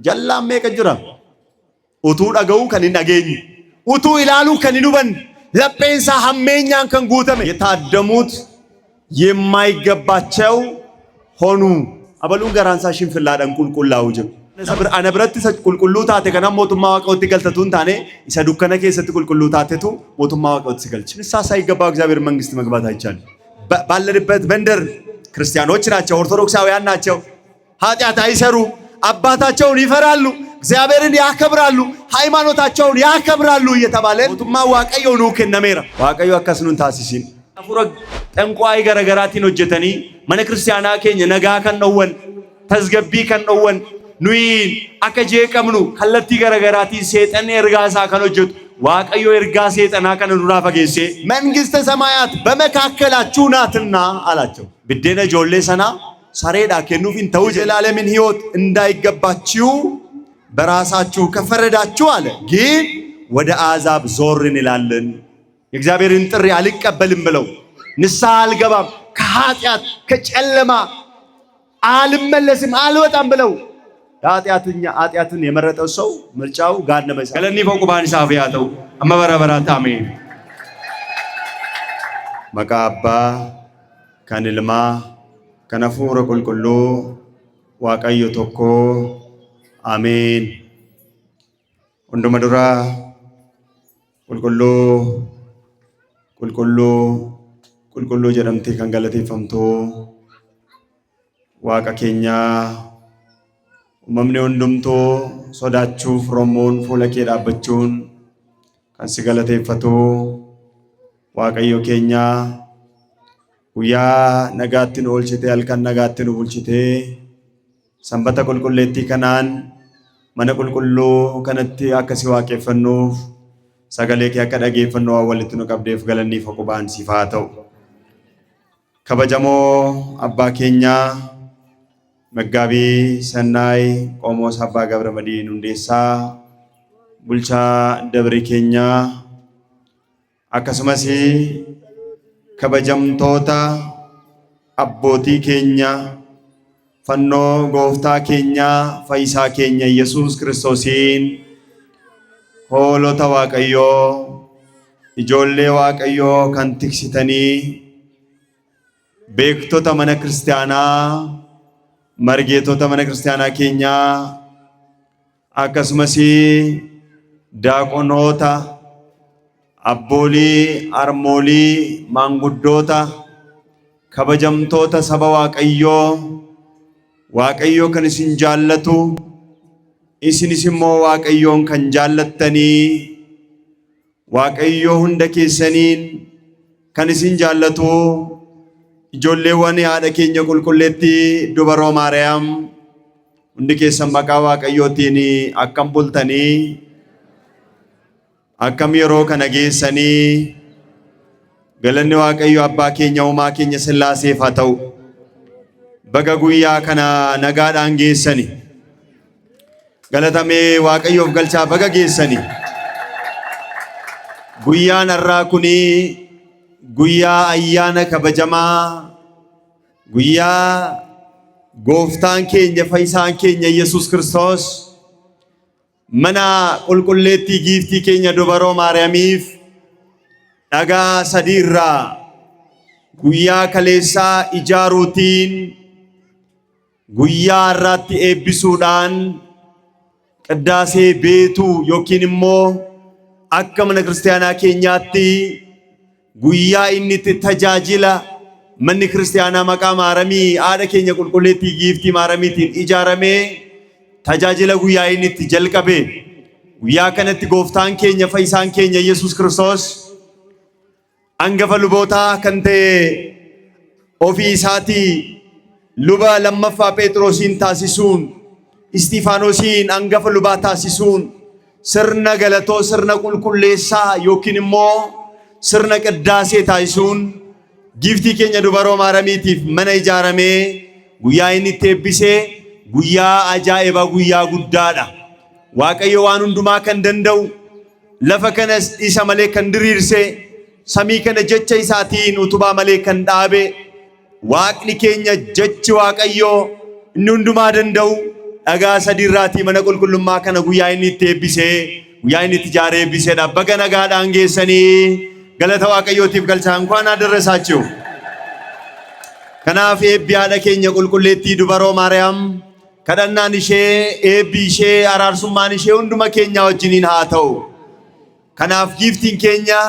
jallaan meeqa jira utuu dhaga'uu kan hin dhageenye utuu ilaaluu kan hin hubanne lapheensaa hammeenyaan kan guutame የታደሙት የማይገባቸው ሆኑ አበሉን ገራንሳ ሽንፍላዳን ቁልቁላው ጅብ አነብረት ቁልቁሉ ታቴ ከና ሞቱማ ዋቀውት ይገልተቱን ታኔ ይሰዱከነ ከሰት ቁልቁሉ ታቴቱ ሞቱማ ዋቀውት ሲገልጭ ንሳ ሳይገባው እግዚአብሔር መንግስት መግባት አይቻልም ባለንበት መንደር ክርስቲያኖች ናቸው ኦርቶዶክሳውያን ናቸው ኃጢአት አይሰሩ አባታቸውን ይፈራሉ እግዚአብሔርን ያከብራሉ ሃይማኖታቸውን ያከብራሉ እየተባለ ሞቱማ ዋቀየው ነው ከነሜራ ዋቀየው አከስኑን ታሲሲን አፉረ ጠንቋይ ገረገራቲን ወጀተኒ ማነ ክርስቲያና ከኝ ነጋ ከነወን ተዝገቢ ከነወን ኑይ አከጄ ቀምኑ ከለቲ ገረገራቲ ሰይጣን እርጋሳ ከነጀቱ ዋቀዮ እርጋ ሰይጣና ከነዱራ ፈገሴ መንግስተ ሰማያት በመካከላችሁ ናትና አላቸው ብደነ ጆሌ ሰና ሰሬዳ ከኑፊን ተውጀላለምን ህይወት እንዳይገባችሁ በራሳችሁ ከፈረዳችሁ አለ ግን ወደ አዛብ ዞር እንላለን የእግዚአብሔርን ጥሪ አልቀበልም ብለው ንስሐ አልገባም ከኃጢአት ከጨለማ አልመለስም አልወጣም ብለው ኃጢአትን የመረጠው ሰው ምርጫው ጋነመ ገለኒ ፈቁባን ሳፊያተው አመበረበራታ አሜን መቃባ ከንልማ ከነፉረ ቁልቁሉ ዋቀዮ ቶኮ አሜን ወንዱመዱራ ቁልቁሉ ጀደምቴ ከንገለቴፈምቶ ዋቀ ኬኛ uumamni hundumtuu sodaachuuf romoon fuula kee dhaabbachuun kan si galateeffatu waaqayyo keenya guyyaa nagaatti nu oolchite halkan nagaatti nu bulchite sanbata qulqulleettii kanaan mana qulqulluu kanatti akka si waaqeffannuuf sagalee kee akka dhageeffannu walitti nu qabdeef galanni faqubaan siif haa ta'u kabajamoo abbaa keenya መጋቢ ሰናይ ቆሞስ አባ ገብረ መድኅን ሁንዴሳ ቡልቻ ደብረ ኬኛ አከሱመሲ ከበጀምቶታ አቦቲ ኬኛ ፈኖ ጎፍታ ኬኛ ፈይሳ ኬኛ ኢየሱስ ክርስቶሲን ሆሎታ ዋቀዮ ኢጆሌ ዋቀዮ ከንቲክሲተኒ ቤክቶታ መነ ክርስቲያና መርጌቶታ መነ ክርስቲያና ኬኛ አከሱመሲ ዳቆኖታ አቦሊ አርሞሊ ማንጉዶታ ከበጀምቶታ ሰባ ዋቀዮ ከንሲን ጃለቱ ኢሲኒሲሞ ዋቀዮን ከን ጃለተኒ ዋቀዮ ሁንደ ኬሰኒን ከንሲን ጃለቱ ijoolleewwan haadha keenya qulqulleetti dubaroo maariyaam hundi keessan maqaa waaqayyootiin akkam bultanii akkam yeroo kana geessanii galanni waaqayyo abbaa keenya uumaa keenya sillaaseef haa ta'u baga guyyaa kana nagaadhaan geessani galatamee waaqayyoof galchaa baga geessani guyyaan har'aa kuni guyyaa ayyaana kabajamaa guyyaa gooftaan keenya fayyisaan keenya Yesuus Kiristoos mana qulqulleettii giiftii keenya dubaroo maariyaamiif dhagaa sadiirraa guyyaa kaleessaa ijaaruutiin guyyaa irratti eebbisuudhaan qiddaasee beetuu yookiin immoo akka mana kiristaanaa keenyaatti guyyaa inni tajaajila manni kiristaanaa maqaa maaramii haadha keenya qulqulleettii giiftii maaramiitiin ijaaramee tajaajila guyyaa inni itti jalqabe guyyaa kanatti gooftaan keenya fayyisaan keenya Yesuus Kiristoos hangafa lubootaa kan ta'e ofii isaatii luba lammaffaa Phexrosiin taasisuun Isxifaanosiin hangafa lubaa taasisuun sirna galatoo sirna qulqulleessaa yookiin immoo sirna qiddaasee taasisuun giiftii keenya dubaroo maaramiitiif mana ijaaramee guyyaa inni itti eebbisee guyyaa ajaa'ibaa guyyaa guddaadha waaqayyo waan hundumaa kan danda'u lafa kanas isa malee kan diriirse samii kana jecha isaatiin utubaa malee kan dhaabe waaqni keenya jechi waaqayyo inni hundumaa danda'u dhagaa sadiirraatii mana qulqullummaa kana guyyaa inni itti eebbisee guyyaa inni itti ijaaree eebbiseedha. Baga nagaadhaan geessanii galata Waaqayyootiif galchaa እንኳን አደረሳችሁ. Kanaaf eebbi haadha keenya qulqulleettii dubaroo Maariyaam kadhannaan ishee eebbi ishee araarsummaan ishee hunduma keenya wajjiniin haa ta'u. Kanaaf giiftiin keenya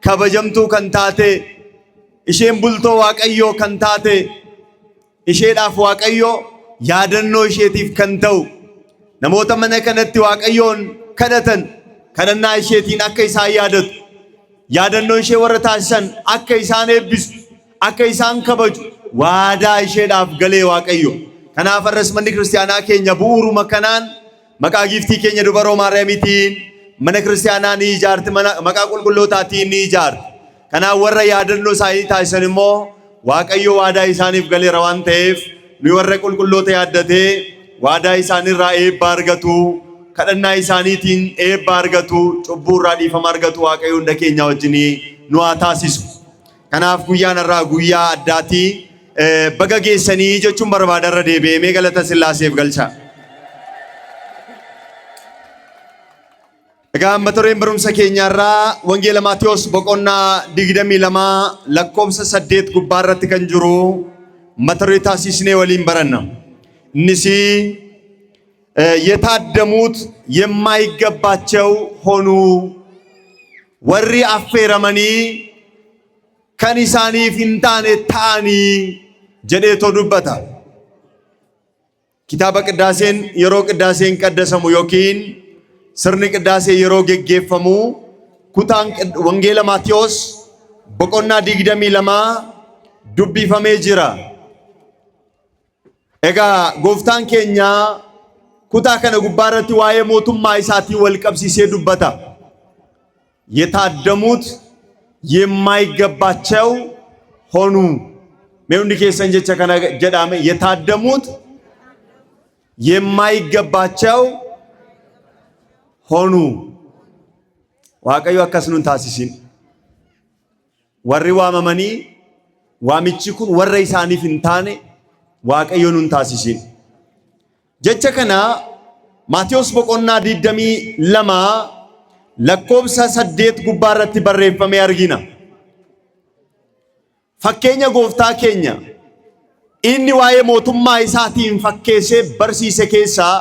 kabajamtuu kan taate isheen bultoo Waaqayyoo kan taate isheedhaaf Waaqayyoo yaadannoo isheetiif kan ta'u namoota mana kanatti Waaqayyoon kadhatan kadhannaa isheetiin akka isaan yaadatu yaadannoo ishee warra taasisan akka isaan eebbisu akka isaan kabaju waadaa isheedhaaf galee Waaqayyo. Kanaaf arras manni kiristaanaa keenya bu'uuruma kanaan maqaa giiftii keenya dubaroo Maariyaamiitiin mana kiristaanaa ni ijaarti, maqaa qulqullootaatiin ni ijaarti. Kanaaf warra yaadannoo isaanii taasisan immoo Waaqayyo waadaa isaaniif galeera waan ta'eef nu warra qulqulloota yaaddatee waadaa isaaniirraa eebba argatu, kadhannaa isaaniitiin eebba argatu, cubbuurraa dhiifama argatu Waaqayyo hunda keenya wajjin nu haa taasisu. Kanaaf guyyaan irraa guyyaa addaatii baga geessanii jechuun barbaada irra deebi'ee galata Sillaaseef galcha. Egaa mata dureen barumsa keenyarraa wangeela Maatiyos boqonnaa 22 lakkoofsa 8 gubbaa irratti kan jiru mata duree taasisnee waliin baranna. Innis የታደሙት የማይገባቸው ሆኑ ወሪ አፌረመኒ ከኒሳኒ ፊንታኔ ታኒ ጀዴቶ ዱበታ ኪታበ ቅዳሴን የሮ ቅዳሴን ቀደሰሙ ዮኪን ስርኒ ቅዳሴ የሮ ገጌፈሙ ኩታን ወንጌለ ማቴዎስ ቦቆና ዲግደሚ ለማ ዱቢፈሜ ጅራ ኤጋ ጎፍታን ኬኛ ኩታ ከነ ጉባረቲ ዋየ ሞቱማ ኢሳቲ ወልቀብሲሴ ዱበታ የታደሙት የማይገባቸው ሆኑ ሜውንዲ ኬሰን ጀቻ ከነ ጀዳመ የታደሙት የማይገባቸው ሆኑ Waaqayyo akkasnuun taasisin warri waamamanii waamichi kun warra isaaniif hin taane Waaqayyo nun taasisin. Jecha kana Maatiyos boqonnaa 22 lakkoofsa 8 gubbaa irratti barreeffamee argina. Fakkeenya gooftaa keenya inni waa'ee mootummaa isaatiin fakkeessee barsiise keessaa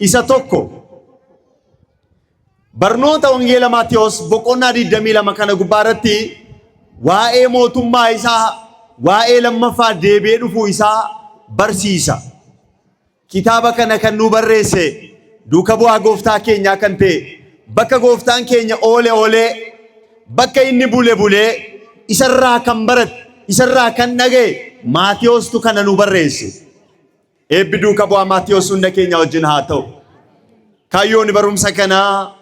isa tokko. Barnoota wangeela Maatiyos boqonnaa 22 kana gubbaa irratti waa'ee mootummaa isaa waa'ee lammaffaa deebi'ee dhufuu isaa barsiisa. Kitaaba kana kan nu barreesse duuka bu'aa gooftaa keenyaa kan ta'e bakka gooftaan keenya oole bakka inni bule isarraa kan barate isarraa kan dhaga'e Maatiyostu kana nu barreesse. Eebbi duuka bu'aa Maatiyos hunda keenya wajjin haa ta'u. Kaayyoon barumsa kanaa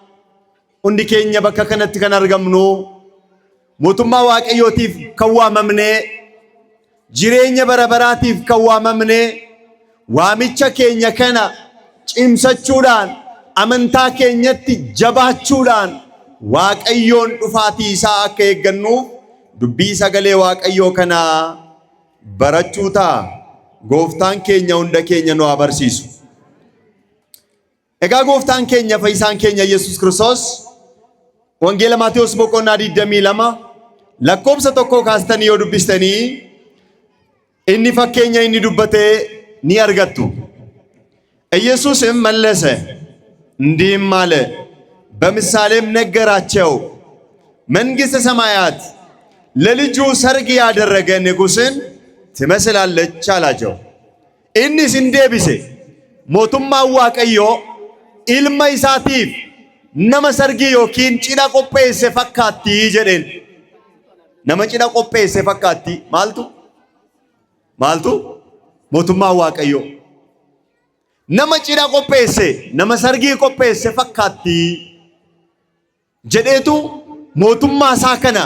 hundi keenya bakka kanatti kan argamnu mootummaa Waaqayyootiif kan waamamne jireenya bara baraatiif kan waamamne waamicha keenya kana cimsachuudhaan amantaa keenyatti jabaachuudhaan Waaqayyoon dhufaatii isaa akka eeggannuuf dubbii sagalee Waaqayyoo kana barachuu ta'a. Gooftaan keenya hunda keenya nu haa barsiisu. Egaa gooftaan keenya fayyisaan keenya Yesuus Kiristoos wangeela Maatiyos boqonnaa 22 lakkoofsa 1 kaastanii yoo dubbistanii inni fakkeenya inni dubbatee ni argattu. ኢየሱስም መለሰ እንዲህም አለ፣ በምሳሌም ነገራቸው፣ መንግሥተ ሰማያት ለልጁ ሰርግ ያደረገ ንጉሥን ትመስላለች አላቸው። ኢኒስ እንዴቢሴ ሞቱማ ዋቀዮ ኢልማ ኢሳቲፍ ነመ ሰርጊ ዮኪን ጭዳ ቆጴሴ ፈካቲ ጀዴን ነመ ጭዳ ቆጴሴ ፈካቲ ማልቱ ሞቱማ ዋቀዮ nama cidha qopheesse nama sargii qopheesse fakkaatti jedheetu mootummaa isaa kana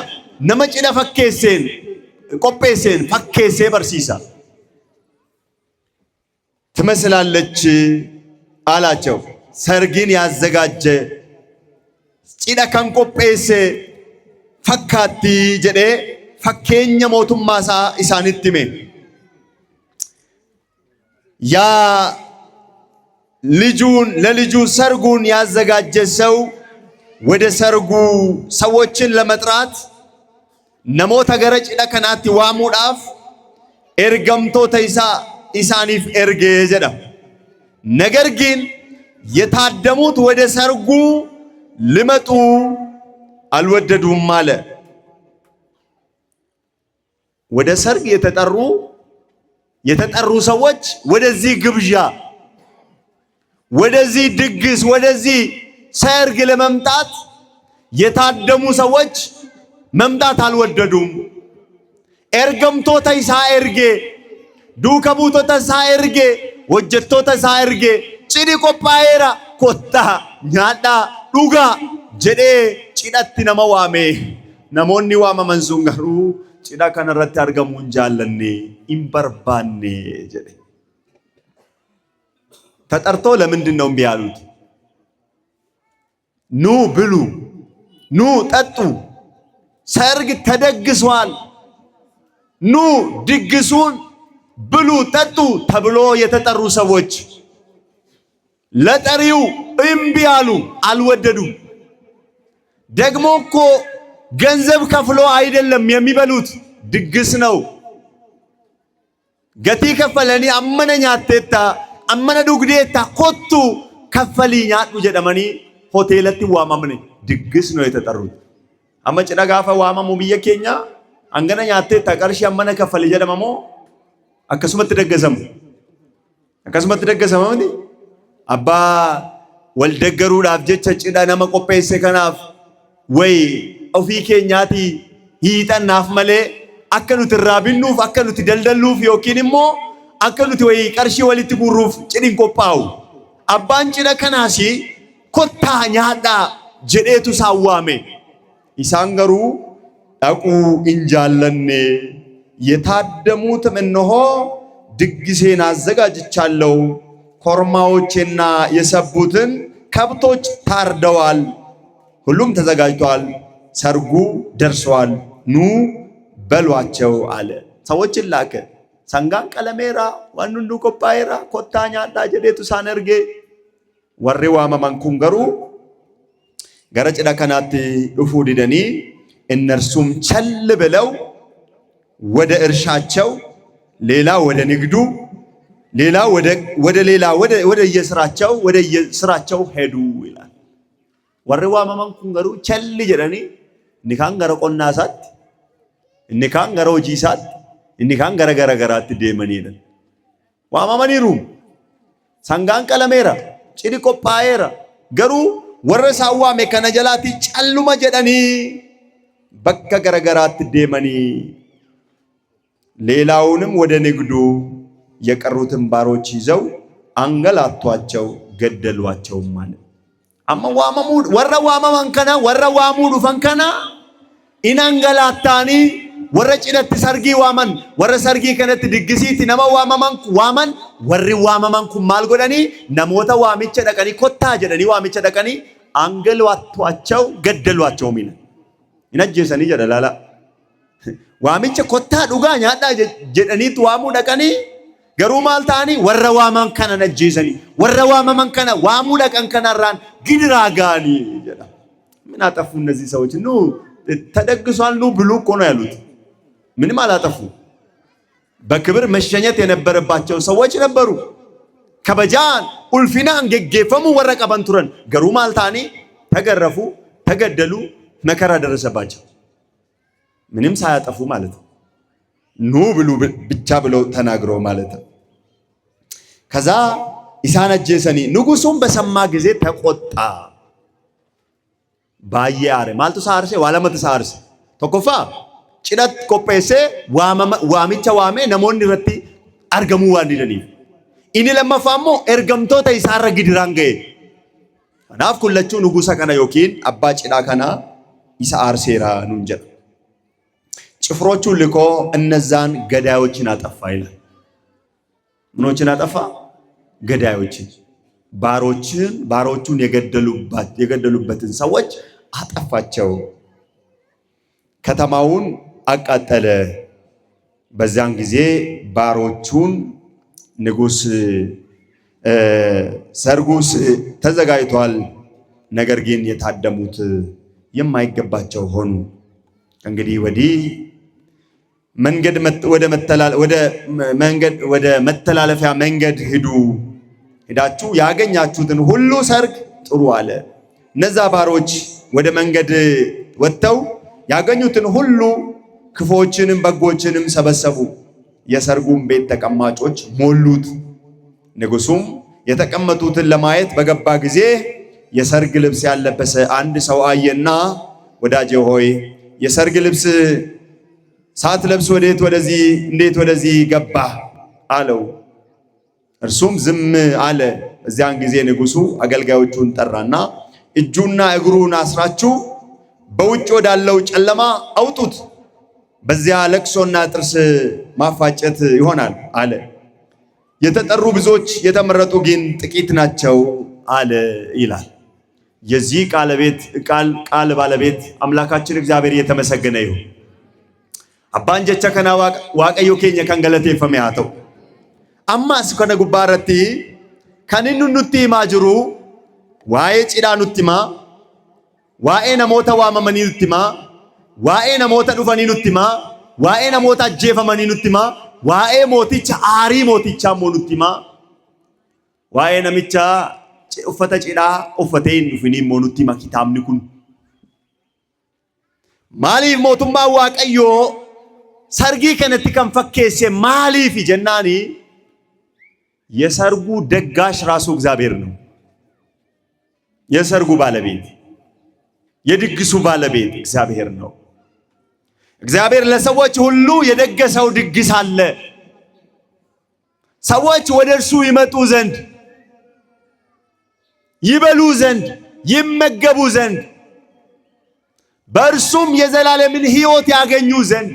nama cidha qopheesseen fakkeessee barsiisa. ትመስላለች አላቸው። ሰርግን ያዘጋጀ cidha kan qopheesse fakkaatti jedhee fakkeenya mootummaa isaa isaanitti hime. yaa ለልጁ ሰርጉን ያዘጋጀ ሰው ወደ ሰርጉ ሰዎችን ለመጥራት ነሞታ ገረ cidha kanaatti waamuudhaaf ergamtoota isaaniif erge jedha. ነገር ግን የታደሙት ወደ ሰርጉ ሊመጡ አልወደዱም አለ። ወደ ሰርግ የተጠሩ ሰዎች ወደዚህ ግብዣ፣ ወደዚህ ድግስ፣ ወደዚህ ሰርግ ለመምጣት የታደሙ ሰዎች መምጣት አልወደዱም። ኤርገምቶታ ኢሳ ኤርጌ ዱከ ቡቶታ ኢሳ ኤርጌ ወጀቶታ ኢሳ ኤርጌ cidhi qophaa'eera kottaa nyaadhaa dhugaa jedhee cidhatti nama waame. Namoonni waamaman sun garuu cidha kanarratti argamuu hin jaallanne, hin barbaanne jedhe. ተጠርተው ለምንድን ነው እምቢ ያሉት? ኑ ብሉ፣ ኑ ጠጡ፣ ሰርግ ተደግሷል፣ ኑ ድግሱን ብሉ ጠጡ ተብሎ የተጠሩ ሰዎች ለጠሪው እምቢ አሉ፣ አልወደዱም። ደግሞ እኮ ገንዘብ ከፍሎ አይደለም የሚበሉት፣ ድግስ ነው። ገቲ ከፈለኒ አመነ ኛቴታ አመነ ዱግዴታ ኮቱ ከፈሊ ኛዱ ጀደመኒ ሆቴለቲ ዋማምነ ድግስ ነው የተጠሩት። አመ ጭዳ ጋፈ ዋማሙ ብየ ኬኛ አንገነ ኛቴታ ቀርሺ አመነ ከፈሊ ጀደመሞ አከሱመት ደገሰመ እንዴ አባ ወልደገሩዳፍ ጀቸ ጭዳ ነመ ቆጴሴ ከናፍ ወይ ኦፊ ኬኛቲ ሂጠናፍ መሌ አከኑት ራቢኑፍ አከኑት ደልደሉፍ ዮኪንሞ አከኑት ወይ ቀርሺ ወሊት ጉሩፍ ጭዲን ቆጳው አባን ጭዳ ከናሲ ኮታ ኛዳ ጀዴቱ ሳዋሜ ኢሳንገሩ ዳቁ እንጃለኔ የታደሙትም እነሆ ድግሴን አዘጋጅቻለሁ፣ ኮርማዎችና የሰቡትን ከብቶች ታርደዋል፣ ሁሉም ተዘጋጅቷል፣ ሰርጉ ደርሷል፣ ኑ በሏቸው አለ። ሰዎችን ላከ። ሰንጋን ቀለሜራ ዋኑንዱ ቆጳይራ ኮታኛ ዳ ጀዴቱ ሳነርጌ ወሬ ዋማማን ኩን ገሩ ገረ ጭዳ ከናት ዱፉ ዲደኒ እነርሱም ቸል ብለው ወደ እርሻቸው፣ ሌላ ወደ ንግዱ፣ ሌላ ወደ የስራቸው ሄዱ ይላል። ወሬ ዋማማን ኩን ገሩ ቸል ጀደኒ ንካን ገረ ቆናሳት ንካን ገረ ሆጂሳት ንካን ገረ ገረገራት ደመኒ ይላል። ዋማማኒሩ ሰንጋን ቀለሜራ ጭዲ ቆጳየራ ገሩ ወረ ሳዋሜ ከነጀላቲ ጨሉማ ጀደኒ በከ ገረገራት ደመኒ ሌላውንም ወደ ንግዱ የቀሩትን ባሮች ይዘው አንገላቷቸው፣ ገደሏቸው ማለት አማ ዋማሙ ወረ ዋማማን ከና ወረ ዋሙዱ ፈንከና ኢናንገላታኒ ወረ ጭነት ሰርጊ ዋመን ወረ ሰርጊ ከነት ድግሲቲ ነማ ዋማማን ወሪ ዋማማን ኩማል ጎዳኒ ነሞታ ዋሚቸ ደቀኒ ኮታ ጀደኒ ዋሚቸ ደቀኒ አንገላቷቸው፣ ገደሏቸው ሚነ ይነጀሰኒ ጀደላላ ዋሚቸ ኮታ ዱጋ ኛዳ ጀደኒት ዋሙ ደቀኒ ገሩ ማልታኒ ወረ ዋማን ከነ ነጀሰኒ ወረ ዋማማን ከነ ዋሙ ደቀን ከነራን ግድራጋኒ ጀዳ ምን አጠፉ እነዚህ ሰዎች? ኑ ተደግሷል፣ ኑ ብሉ እኮ ነው ያሉት። ምንም አላጠፉ። በክብር መሸኘት የነበረባቸው ሰዎች ነበሩ። ከበጃን ኡልፊናን ገገፈሙ ወረቀ በንቱረን ገሩ ማልታኒ ተገረፉ፣ ተገደሉ፣ መከራ ደረሰባቸው። ምንም ሳያጠፉ ማለት ነው። ኑ ብሉ ብቻ ብለው ተናግረው ማለት ነው። ከዛ ኢሳን አጀሰኒ ንጉሱም በሰማ ጊዜ ተቆጣ። ባያሬ ማልቱ ሳርሴ ዋለመት ሳርሴ ተቆፋ ጭዳት ቆጴሴ ዋሚቻ ዋሜ ነሞኒ ረቲ አርገሙ ዋንዲደኒ ኢኒ ለማፋሞ ኤርገምቶታ ኢሳረ ግድራን ገየ ናፍ ኩለቹ ንጉሳ ከና ዮኪን አባ ጭዳ ከና ኢሳ አርሴራ ኑንጀ ጭፍሮቹ ልኮ እነዛን ገዳዮችን አጠፋ ይላል። ምኖችን አጠፋ? ገዳዮችን፣ ባሮቹን የገደሉበትን ሰዎች አጠፋቸው። ከተማውን አቃጠለ። በዛን ጊዜ ባሮቹን ንጉስ ሰርጉስ ተዘጋጅቷል፣ ነገር ግን የታደሙት የማይገባቸው ሆኑ። እንግዲህ ወዲህ ወደ መተላለፊያ መንገድ ሂዱ፣ ሄዳችሁ ያገኛችሁትን ሁሉ ሰርግ ጥሩ አለ። እነዛ ባሮች ወደ መንገድ ወጥተው ያገኙትን ሁሉ ክፎችንም በጎችንም ሰበሰቡ፣ የሰርጉም ቤት ተቀማጮች ሞሉት። ንጉሡም የተቀመጡትን ለማየት በገባ ጊዜ የሰርግ ልብስ ያለበሰ አንድ ሰው አየና፣ ወዳጄ ሆይ የሰርግ ልብስ ሳትለብስ እንዴት ወደዚህ ገባ አለው። እርሱም ዝም አለ። በዚያን ጊዜ ንጉሡ አገልጋዮቹን ጠራና እጁና እግሩን አስራችሁ በውጭ ወዳለው ጨለማ አውጡት፣ በዚያ ለቅሶና ጥርስ ማፋጨት ይሆናል አለ። የተጠሩ ብዙዎች የተመረጡ ግን ጥቂት ናቸው አለ ይላል። የዚህ ቃል ባለቤት አምላካችን እግዚአብሔር የተመሰገነ ይሁን። አባን ጀቻ ከና ዋቀዮ ኬኛ ከን ገለቴፈሜ haa ta'u ammas kana gubbaarratti kan inni nutti himaa jiru waa'ee cidhaa nutti himaa, waa'ee namoota waamamanii nutti himaa, waa'ee namoota dhufanii nutti himaa, waa'ee namoota ajjeefamanii nutti himaa, waa'ee mooticha aarii mootichaa immoo nutti himaa, waa'ee namicha uffata cidhaa uffatee hin dhufinii immoo nutti hima kitaabni kun. Maaliif mootummaan Waaqayyoo sargii kanatti kan fakkeesse maaliif jennaani? የሰርጉ ደጋሽ ራሱ እግዚአብሔር ነው። የሰርጉ ባለቤት የድግሱ ባለቤት እግዚአብሔር ነው። እግዚአብሔር ለሰዎች ሁሉ የደገሰው ድግስ አለ። ሰዎች ወደ እርሱ ይመጡ ዘንድ፣ ይበሉ ዘንድ፣ ይመገቡ ዘንድ፣ በእርሱም የዘላለምን ሕይወት ያገኙ ዘንድ፣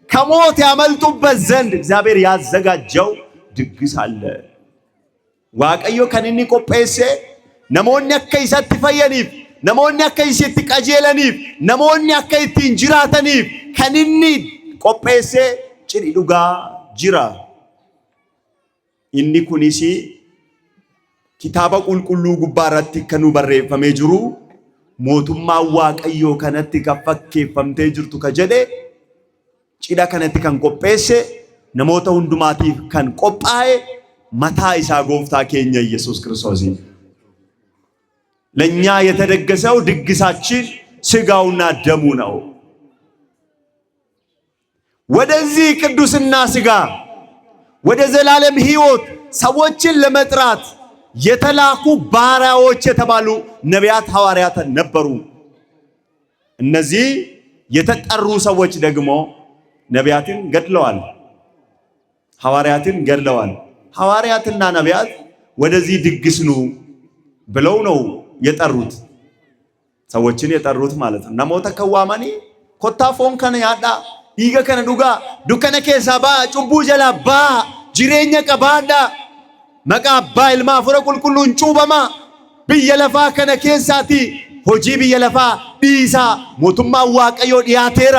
ከሞት ያመልጡበት ዘንድ እግዚአብሔር ያዘጋጀው ድግስ አለ። waaqayyo kan inni qopheesse namoonni akka isatti fayyaniif, namoonni akka isitti qajeelaniif, namoonni akka ittiin jiraataniif kan inni qopheesse cidhi dhugaa jira. Inni kunis kitaaba qulqulluu gubbaarratti kan nu barreeffamee jiru, mootummaan Waaqayyoo kanatti kan fakkeeffamtee jirtu ka jedhe cidha kanatti kan qopheesse namoota hundumaatiif kan qophaa'e መታ ኢሳ ጎፍታ ኬኛ ኢየሱስ ክርስቶስ ለኛ የተደገሰው ድግሳችን ስጋውና ደሙ ነው። ወደዚህ ቅዱስና ስጋ ወደ ዘላለም ሕይወት ሰዎችን ለመጥራት የተላኩ ባሪያዎች የተባሉ ነቢያት ሐዋርያት ነበሩ። እነዚህ የተጠሩ ሰዎች ደግሞ ነቢያትን ገድለዋል፣ ሐዋርያትን ገድለዋል። ሐዋርያትና ነቢያት ወደዚህ ድግስ ኑ ብለው ነው የጠሩት፣ ሰዎችን የጠሩት ማለት ነው። ነሞተ ከዋማኒ ኮታፎን ከነ ያዳ ዲገ ከነ ዱጋ ዱከነ ከሳባ ጩቡ ጀላባ ጅሬኛ ቀባዳ መቃ አባ ኢልማ ፍረ ቁልቁሉን ጩበማ ብየለፋ ከነ ከሳቲ ሆጂ ብየለፋ ዲሳ ሞቱማ ዋቀዮ ዲያቴራ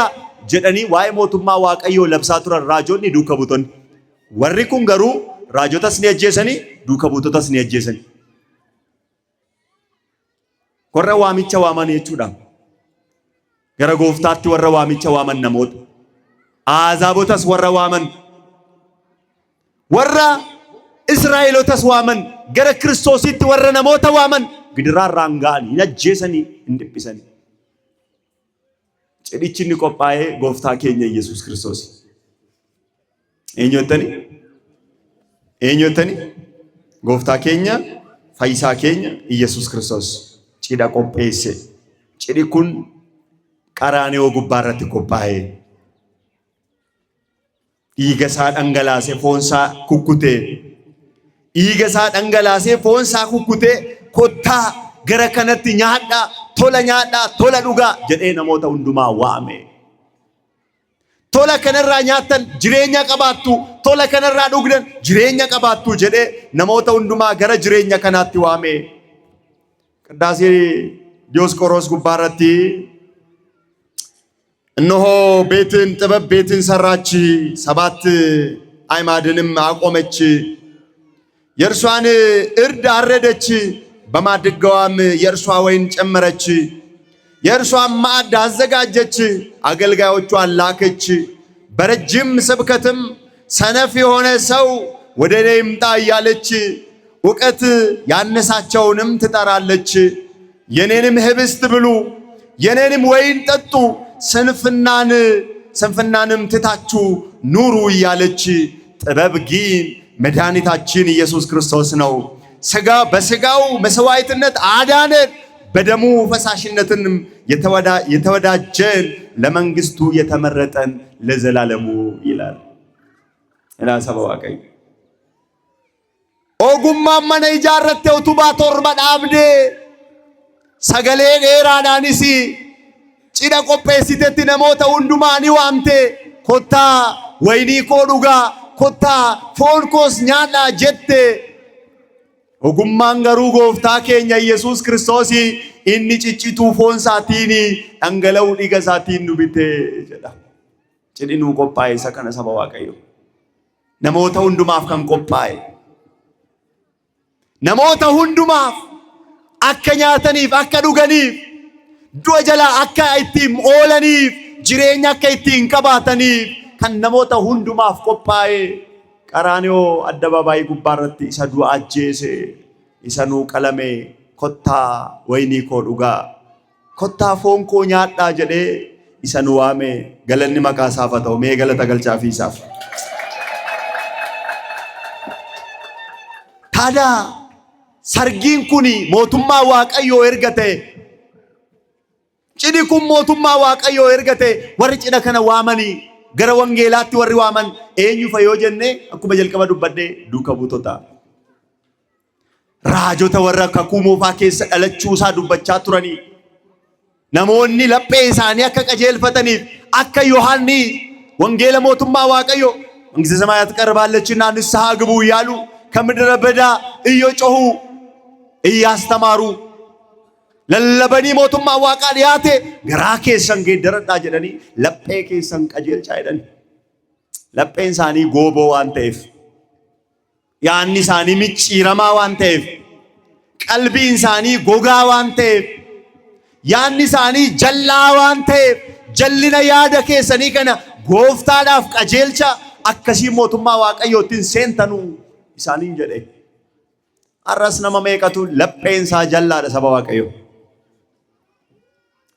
ጀደኒ ዋይ ሞቱማ ዋቀዮ ለብሳቱራ ራጆኒ ዱከቡቶን ወሪኩን ገሩ rajotas ni ajjeesani, duuka buutotas ni ajjeesani. Warra waamicha waaman jechuudha. Gara gooftaatti warra waamicha waaman namoota. Ahzaabotas warra waaman. Warra Israa'elotas waaman. Gara Kiristoositti warra namoota waaman. Gidiraan ga'anii hin ajjeesanii, hin dhiphisanii. Cidhichi inni qophaa'ee gooftaa keenya Yesuus Kiristoos. eenyotani gooftaa keenya fayyisaa keenya Yesuus Kiristoos cidha qopheesse. Cidhi kun qaraaniyoo gubbaarratti qophaa'e. Dhiiga isaa dhangalaasee foonsaa kukkutee, dhiiga isaa dhangalaasee foonsaa kukkutee kottaa gara kanatti nyaadhaa, tola dhugaa jedhee namoota hundumaa waame. tola kanarraa nyaattan jireenya qabaattu, tola kanarraa dhugdan jireenya qabaattu jedhee namoota hundumaa gara jireenya kanaatti waame. ቅዳሴ ዲዮስቆሮስ ጉባራቲ እነሆ ቤትን ጥበብ ቤትን ሰራች፣ ሰባት አዕማድንም አቆመች፣ የእርሷን እርድ አረደች፣ በማድጋዋም የእርሷ ወይን ጨመረች። የእርሷን ማዕድ አዘጋጀች፣ አገልጋዮቿን ላከች። በረጅም ስብከትም ሰነፍ የሆነ ሰው ወደ እኔ ይምጣ እያለች እውቀት ያነሳቸውንም ትጠራለች። የኔንም ህብስት ብሉ፣ የኔንም ወይን ጠጡ፣ ስንፍናንም ትታችሁ ኑሩ እያለች ጥበብ ግን መድኃኒታችን ኢየሱስ ክርስቶስ ነው። በሥጋው መስዋዕትነት አዳነን፣ በደሙ ፈሳሽነትንም የተወዳጀን፣ ለመንግስቱ የተመረጠን ለዘላለሙ ይላል። እና ሰበዋቀይ ኦጉማ መነ ኢጃረቴ ኡቱባ ቶርባ ዳብዴ ሰገሌ ዴራዳኒሲ ጭዳ ቆጴሲቴtti namoota hundumaa ni waamte kottaa waynii koo dhugaa kottaa foon koos nyaadhaa jette. Ogummaan garuu gooftaa keenya Yesuus Kiristoos inni ciccituu foon isaatiin dhangala'uu dhiiga isaatiin nu bite jedha. Cidhi nuu qophaa'e isa kana saba Waaqayyo. Namoota hundumaaf kan qophaa'e. Namoota hundumaaf akka nyaataniif akka dhuganiif du'a jalaa akka ittiin oolaniif jireenya akka ittiin qabaataniif kan namoota hundumaaf qophaa'e. Qaraaniyoo addabaabaayii gubbaarratti isa du'a ajjeese, isa nuu qalame, kottaa waynii koo dhugaa, kottaa foon koo nyaadhaa jedhee isa nu waame. Galanni maqaa isaaf haa ta'u. Mee galata galchaafii isaaf. Taada sargiin kun mootummaa Waaqayyoo erga ta'e, cidhi kun mootummaa Waaqayyoo erga ta'e, warri cidha kana waamanii gara wangeelaatti warri waaman eenyu fa yoo jenne akkuma jalqaba dubbadhee duuka buutota raajota warra kakuu moofaa keessa dhalachuu isaa dubbachaa turanii, namoonni laphee isaanii akka qajeelfataniif akka Yohaanni wangeela mootummaa Waaqayyoo መንግሥተ ሰማያት ቀርባለችና ንስሐ ግቡ እያሉ ከምድረ በዳ እየጮሁ እያስተማሩ ለለበኒ ሞቱማ ዋቃ ዲያቴ ገራ ኬሰን ጌደረዳ ጀደኒ ለጴ ኬሰን ቀጀልቻ አይደን ለጴን ሳኒ ጎቦ ዋንቴፍ ያኒ ሳኒ ሚጭረማ ዋንቴፍ ቀልቢን ሳኒ ጎጋ ዋንቴፍ ያኒ ሳኒ ጀላ ዋንቴፍ ጀሊና ያደ ኬሰኒ ከነ ጎፍታዳፍ ቀጀልቻ አከሲ ሞቱማ ዋቀዮቲን ሴንተኑ ኢሳኒን ጀዴ አራስ ነማ መቀቱ ለጴን ሳ ጀላ ደሰባ ዋቀዮ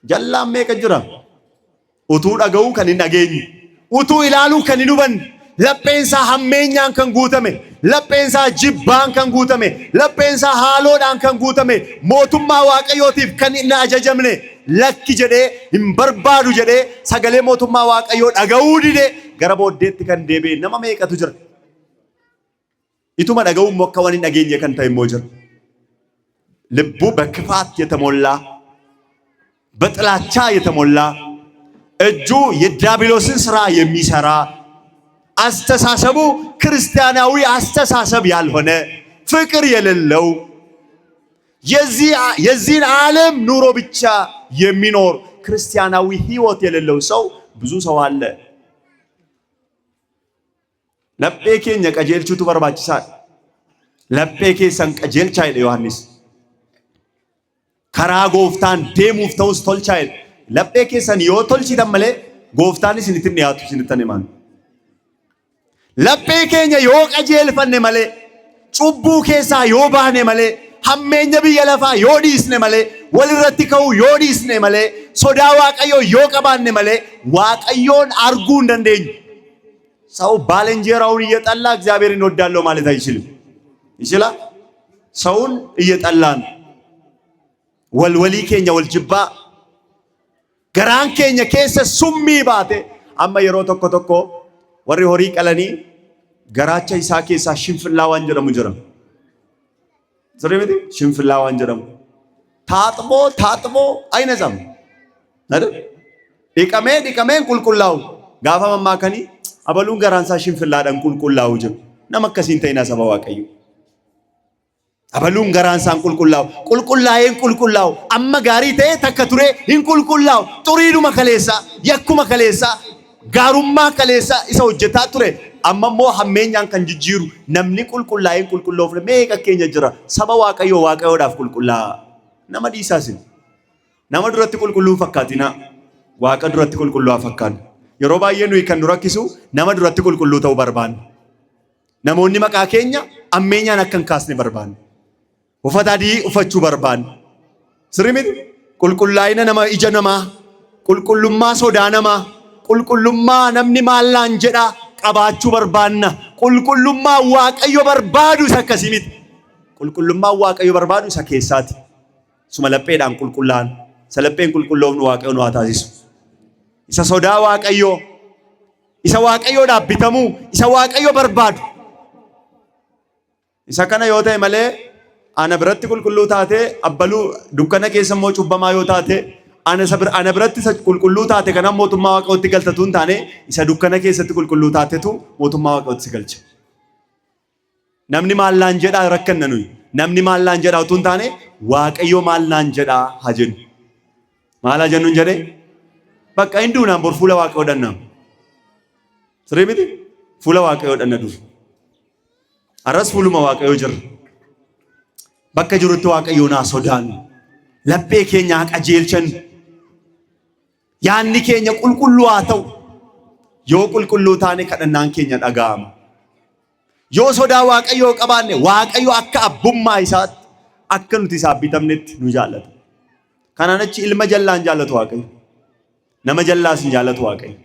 jallaan meeqa jira utuu dhaga'uu kan hin dhageenye utuu ilaaluu kan hin hubanne lapheen isaa hammeenyaan kan guutame lapheen isaa jibbaan kan guutame lapheen isaa haaloodhaan kan guutame mootummaa Waaqayyootiif kan hin ajajamne lakki jedhee hin barbaadu jedhee sagalee mootummaa Waaqayyoo dhaga'uu dide gara booddeetti kan deebi'e nama meeqatu jira. Ituma dhaga'uu immoo akka waan hin dhageenye kan ta'e immoo jira. ልቡ በክፋት የተሞላ በጥላቻ የተሞላ እጁ የዲያብሎስን ስራ የሚሰራ አስተሳሰቡ ክርስቲያናዊ አስተሳሰብ ያልሆነ ፍቅር የሌለው የዚህን ዓለም ኑሮ ብቻ የሚኖር ክርስቲያናዊ ህይወት የሌለው ሰው ብዙ ሰው አለ። ለጴ ኬኛ ቀጀልቹቱ በርባቺሳ ለጴ ኬሰን ቀጀልቻ ይደ ዮሐንስ ከራ ጎፍታን ደሙፍ ተውስ ቶልቻይ ለጴ ኬሰን ዮ ቶልቺ ደመለ ጎፍታንስ ንትን ያቱ ሲንተነ ማን ለጴ ኬኛ ዮ ቀጀልፈነ መለ ጩቡ ኬሳ ዮ ባኔ መለ ሐሜኛ ቢየለፋ ዮ ዲስነ መለ ወልረቲ ከው ዮ ዲስነ መለ ሶዳ ዋቀዮ ዮ ቀባነ መለ ዋቀዮን አርጉ እንደንደኝ ሰው ባልንጀራውን እየጠላ እግዚአብሔርን ወዳለው ማለት አይችልም። ይችላል? ሰውን እየጠላን ወልወሊ ኬኛ ወልጅባ ገራን ኬኛ ኬሰ ሱሚ ባቴ አማ የሮ ቶኮ ቶኮ ወሪ ሆሪ ቀለኒ ገራቻ ኢሳ ኬሳ ሽንፍላ ዋንጀረሙ ጀረም ዘሬምቲ ሽንፍላ ዋንጀረሙ ታጥቦ አይነዛም አይደል ዲቀሜን ቁልቁላው ጋፋ መማከኒ አበሉን ገራንሳ ሽንፍላ ደን ቁልቁላው ጀም ነመከሲን ተይና ሰባ ዋቀዩ አበሉን ገራንሳን ቁልቁላዬን ቁልቁላው አማ ጋሪ ተ ተከቱሬ ኢን ቁልቁላው ጡሪዱ መከሌሳ የኩ መከሌሳ gaarummaa kaleessa isa hojjetaa ture amma immoo hammeenyaan kan jijjiiru namni qulqullaa'een qulqulloofne meeqa keenya jira saba waaqayyoodhaaf qulqullaa nama dhiisaasin nama duratti qulqulluu fakkaatina waaqa duratti qulqulluu fakkaan yeroo baay'ee nuyi kan nu rakkisu nama duratti qulqulluu ta'uu barbaanna namoonni maqaa keenya ammeenyaan akka hin kaasne barbaanna uffata adii uffachuu barbaanna sirrii qulqullaa'ina nama ija namaa qulqullummaa sodaa namaa qulqullummaa namni maallaan jedha qabaachuu barbaanna qulqullummaa waaqayyo barbaadu isa akkasii miti qulqullummaa waaqayyo barbaadu isa keessaati suma lapheedhaan qulqullaan isa lapheen qulqulloofnu waaqayyo nu haa taasisu isa sodaa waaqayyo isa waaqayyoodhaaf bitamuu isa waaqayyo barbaadu isa kana yoo ta'e malee ana biratti qulqulluu taate abbaluu dukkana keessa immoo cubbamaa yoo taate ana biratti isa qulqulluu taate kana mootummaa waaqayyootti galtatu hin taane isa dukkana keessatti qulqulluu taatetu mootummaa waaqayyootti si galcha namni maallaan jedhaa rakkanna nuyi namni maallaan jedhaa utuu hin taane waaqayyo maallaan jedhaa haa jennu maal haa jennu jedhee bakka hinduunaan bor fuula waaqayyoo dhannaa sirrii miti fuula waaqayyoo dhanna dur arras fuuluma waaqayyoo jirra bakka jirutti waaqayyoon haa sodaannu laphee keenya haa qajeelchannu yaanni keenya qulqulluu haa ta'u yoo qulqulluu taane kadhannaan keenya dhaga'ama yoo sodaa waaqayyoo qabaanne waaqayyo akka abbummaa isaatti akka nuti isaaf bitamnetti nu jaallata kanaan achi ilma jallaan jaallatu waaqayyo nama jallaas hin jaallatu waaqayyo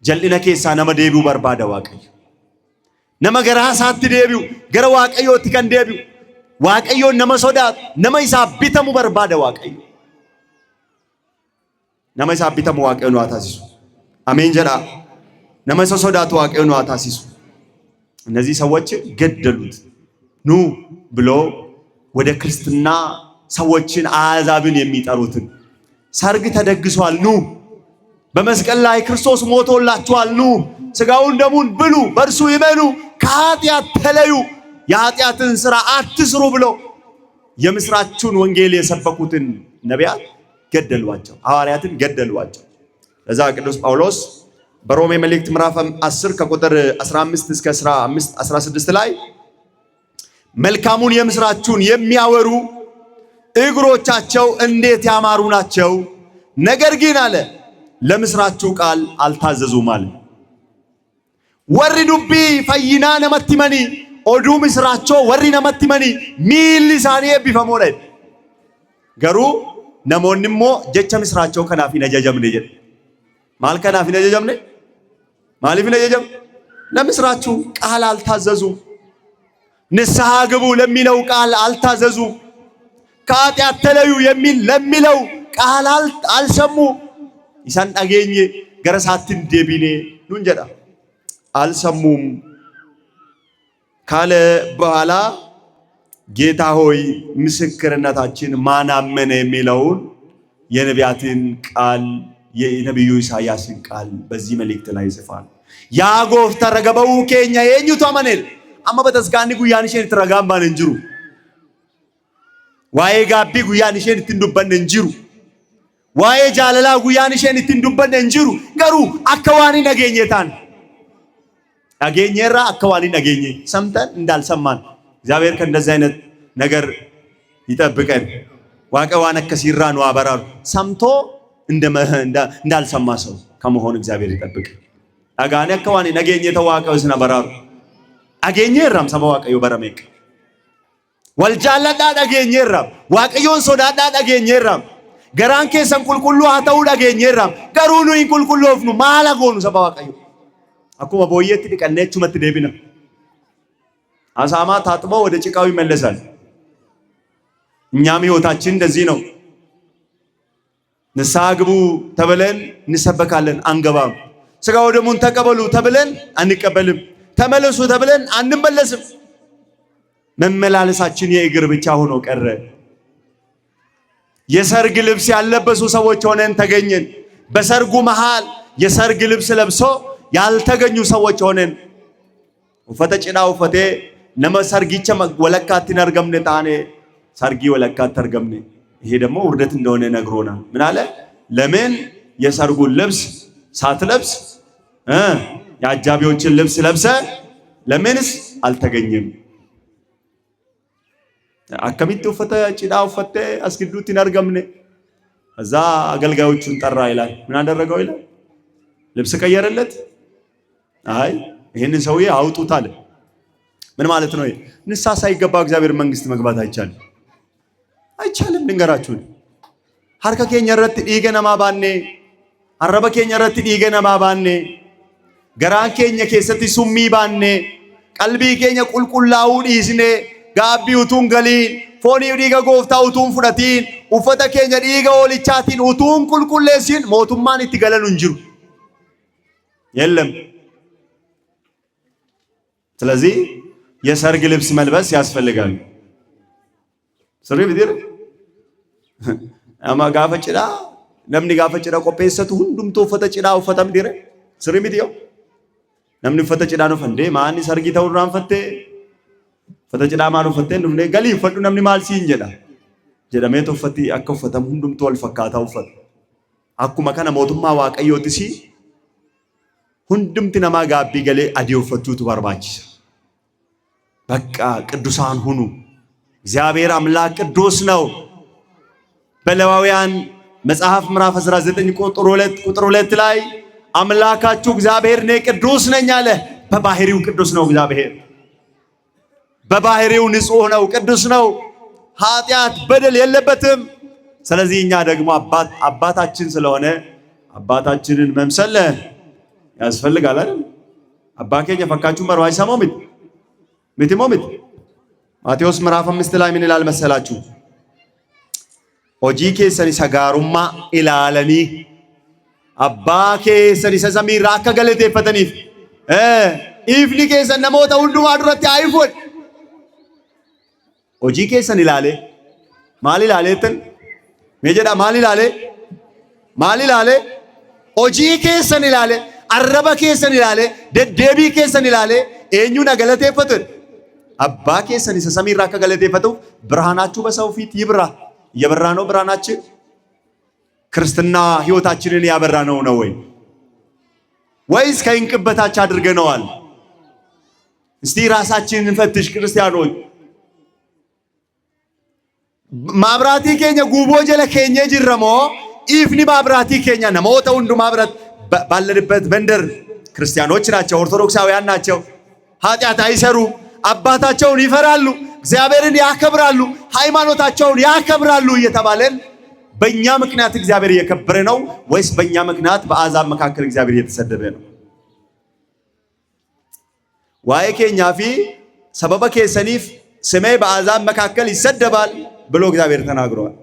jal'ina keessaa nama deebi'uu barbaada waaqayyo nama garaa isaatti deebi'u gara waaqayyootti kan deebi'u waaqayyoon nama sodaatu nama isaaf bitamu barbaada waaqayyo nama isaaf bitamu waaqayyo nu haa taasisu አሜን ጀዳ nama isa sodaatu waaqayyo nu haa taasisu እነዚህ ሰዎች ገደሉት ኑ ብሎ ወደ ክርስትና ሰዎችን አሕዛብን የሚጠሩትን ሰርግ ተደግሷል ኑ በመስቀል ላይ ክርስቶስ ሞቶላችኋል ኑ ስጋውን ደሙን ብሉ በእርሱ ይመኑ ከኃጢአት ተለዩ የኃጢአትን ሥራ አትስሩ ብሎ የምስራቹን ወንጌል የሰበኩትን ነቢያት ገደሏቸው ሐዋርያትን ገደሏቸው ለዛ ቅዱስ ጳውሎስ በሮሜ መልእክት ምዕራፍ 10 ከቁጥር 15 እስከ 16 ላይ መልካሙን የምስራቹን የሚያወሩ እግሮቻቸው እንዴት ያማሩ ናቸው ነገር ግን አለ ለምስራቹ ቃል አልታዘዙም አለ ወሪ ዱቢ ፈይና ነመትመኒ ኦዱ ምስራቾ ወሪ ነመትመኒ ሚልሳኔ ቢፈሞለ ገሩ ነሞንሞ ጀቸ ምስራቾ ከናፊ ነጀጀምነ ጀ ማል ከናፊ ነጀጀምነ ማሊፍ ነጀጀም ለምስራቹ ቃል አልታዘዙ ንስሐ ግቡ ለሚለው ቃል አልታዘዙ ከኃጢአት ተለዩ የሚል ለሚለው ቃል አልሰሙ ኢሳን አገኘ ገረሳትን ደቢኔ ኑንጀዳ አልሰሙም ካለ በኋላ ጌታ ሆይ ምስክርነታችን ማን አመነ የሚለውን የነቢያትን ቃል የነቢዩ ኢሳያስን ቃል በዚህ መልእክት ላይ ይጽፋል ያጎፍ ተረገበው ኬኛ የኙቱ አመነል አማ በተስጋኒ ጉያን ሸን ተረጋምባን እንጅሩ ዋዬ ጋቢ ጉያን ሸን ትንዱበን እንጅሩ ዋዬ ጃለላ ጉያን ሸን ትንዱበን እንጅሩ ገሩ አከዋኒ ነገኘታን አገኘራ አከዋኒ ነገኘ ሰምተን እንዳልሰማን እግዚአብሔር ከእንደዚህ አይነት ነገር ይጠብቀን ዋቀዋነ ከሲራ ነው አበራሩ ሰምቶ እንዳልሰማ ሰው ከመሆን እግዚአብሔር ይጠብቅ አጋኔ አከዋኒ ነገኘ ተዋቀው ስና በራሩ አገኘራም ሰባዋቀዩ በረመቅ ወልጃለዳ አገኘራም ዋቀዮን ሶዳዳ አገኘራም ገራን ከሰን ቁልቁሉ አታው አገኘራም ገሩኑ ይንቁልቁሎፍኑ ማላጎኑ ሰባዋቀዩ አኩማ ቦየት ዲቀነቹ መትደቢና አሳማ ታጥቦ ወደ ጭቃው ይመለሳል እኛም ህይወታችን እንደዚህ ነው ንስሐ ግቡ ተብለን እንሰበካለን አንገባም ስጋው ደሙን ተቀበሉ ተብለን አንቀበልም ተመለሱ ተብለን አንመለስም መመላለሳችን የእግር ብቻ ሆኖ ቀረ የሰርግ ልብስ ያለበሱ ሰዎች ሆነን ተገኘን በሰርጉ መሃል የሰርግ ልብስ ለብሶ ያልተገኙ ሰዎች ሆነን ወፈተ ጭና ወፈቴ ነመ ሰርጊቸ ወለካት ተርገምነ ታኔ ሰርጊ ወለካት ተርገምነ ይሄ ደግሞ ውርደት እንደሆነ ነግሮና ምን አለ ለምን የሰርጉን ልብስ ሳትለብስ የአጃቢዎችን ልብስ ለብሰ ለምንስ አልተገኘም? አከሚት ወፈተ ጭዳ ወፈተ አስግዱት ይናርገምነ እዛ አገልጋዮቹን ጠራ ይላል። ምን አደረገው ይላል? ልብስ ቀየረለት? አይ ይሄንን ሰውዬ አውጡት አለ። ምን ማለት ነው? ንስሐ ሳይገባ እግዚአብሔር መንግስት መግባት አይቻልም። አይቻልም። ልንገራችሁ ሀርከ ኬኛ ረቲ ዲገ ነማ ባኔ አረበ ኬኛ ረቲ ዲገ ነማ ባኔ ገራን ኬኛ ኬሰቲ ሱሚ ባኔ ቀልቢ ኬኛ ቁልቁላውን ኢስኔ ጋቢ ኡቱን ገሊን ፎኒ ዲገ ጎፍታ ኡቱን ፍዳቲን ኡፈተ ኬኛ ዲገ ኦልቻቲን ኡቱን ቁልቁሌሲን ሞቱማን ኢትገለሉ እንጅሩ የለም። ስለዚህ የሰርግ ልብስ መልበስ ያስፈልጋል። ስሪ ቢዲር አማ ጋፈ ጭዳ ነምኒ ጋፈ ጭዳ ቆጴሰቱ ሁንዱም ተፈተ ጭዳ ወፈተም ዲረ ስሪ ቢዲዮ ነምኒ ፈተ ጭዳ ነው ፈንዴ ማኒ ሰርጊ ተውራን ፈተ ፈተ ጭዳ ማኑ ፈተ ነምኒ ገሊ ፈዱ ነምኒ ማል ሲንጀዳ ጀዳሜ ተፈቲ አከፈተም ሁንዱም ተወል ፈካታው ፈት አኩማ ከነ ሞቱማ ዋቀዮትሲ ሁንዱም ትነማ ጋቢ ገሌ አዲዮ ፈቱቱ ባርባቺ በቃ ቅዱሳን ሁኑ። እግዚአብሔር አምላክ ቅዱስ ነው። በሌዋውያን መጽሐፍ ምዕራፍ 19 ቁጥር 2 ላይ አምላካችሁ እግዚአብሔር ነው ቅዱስ ነኝ አለ። በባህሪው ቅዱስ ነው እግዚአብሔር። በባህሪው ንጹህ ነው፣ ቅዱስ ነው። ኃጢአት በደል የለበትም። ስለዚህ እኛ ደግሞ አባታችን ስለሆነ አባታችንን መምሰል ያስፈልጋል አይደል? አባኬኛ ፈካችሁ መርዋ አይሰማም ምትሞምት ማቴዎስ ምዕራፍ 5 ላይ ምን ይላል መሰላችሁ? ሆጂ ኬሰኒ ሰጋሩማ ኢላለኒ አባ ኬሰኒ ሰሰሚራ አከ ገለቴፈተኒፍ ኢፍኒ ኬሰን ነሞታ ሁንዱማ ዱረቲ አይፎን ሆጂ ኬሰን ኢላሌ ማል ኢላሌተን ሜጀዳ ማል ኢላሌ ሆጂ ኬሰን ኢላሌ አረበ ኬሰን ኢላሌ ደደቢ ኬሰን ኢላሌ ኤኙና ገለቴፈተን አባ ኬሰኒ ሰሰሚራ አከ ገለቴፈቱ ብርሃናችሁ በሰው ፊት ይብራ። የበራ ነው ብርሃናችን? ክርስትና ህይወታችንን ያበራ ነው ወይ ወይስ ከእንቅበታች አድርገነዋል? እስቲ ራሳችንን እንፈትሽ ክርስቲያኖች። ማብራቲ ኬኛ ጉቦ ጀለ ኬኛ ጅረሞ ኢፍኒ ማብራቲ ኬኛ ነሞተ ሁንዱ ማብራት ባለንበት መንደር ክርስቲያኖች ናቸው፣ ኦርቶዶክሳውያን ናቸው። ኃጢአት አይሰሩ፣ አባታቸውን ይፈራሉ፣ እግዚአብሔርን ያከብራሉ፣ ሃይማኖታቸውን ያከብራሉ እየተባለን በእኛ ምክንያት እግዚአብሔር እየከበረ ነው ወይስ በእኛ ምክንያት በአሕዛብ መካከል እግዚአብሔር እየተሰደበ ነው? ዋይ ኬኛፊ ሰበበ ኬሰኒፍ ስሜ በአሕዛብ መካከል ይሰደባል ብሎ እግዚአብሔር ተናግሯል።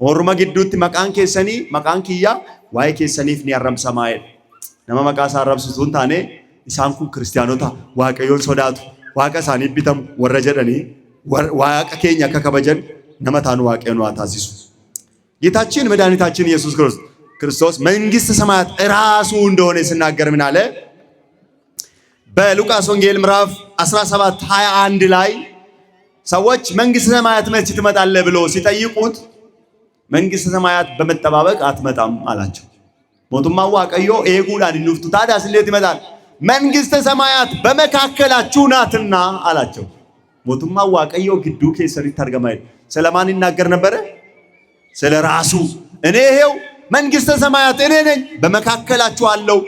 ኦሩማ ግዱት መቃን ኬሰኒ መቃን ኪያ ዋይ ኬሰኒፍ ኒያረም ሰማይ ነማ መቃሳ አረብሱን ታኔ ኢሳንኩ ክርስቲያኖታ ዋቀዮን ሶዳቱ ዋቀ ሳኒ ቢተም ወረጀደኒ ዋቀ ኬኛ ከከበጀን ነመታኑ ዋቀኑ አታሲሱ ጌታችን መድኃኒታችን ኢየሱስ ክርስቶስ መንግስት ሰማያት ራሱ እንደሆነ ሲናገር ምን አለ? በሉቃስ ወንጌል ምዕራፍ 17:21 ላይ ሰዎች መንግስት ሰማያት መቼ ትመጣለህ ብሎ ሲጠይቁት መንግስት ሰማያት በመጠባበቅ አትመጣም አላቸው። ሞቱማ ዋቀዮ ኤጉዳን ንፍቱ ታዳስ እንዴት ይመጣል? መንግስተ ሰማያት በመካከላችሁ ናትና አላቸው። ሞቱማ ዋቀዮ ግዱ ኬሰሪ ተርገማይ ስለማን ይናገር ነበረ? ስለ ራሱ። እኔ ይሄው መንግስተ ሰማያት እኔ ነኝ፣ በመካከላችሁ አለው።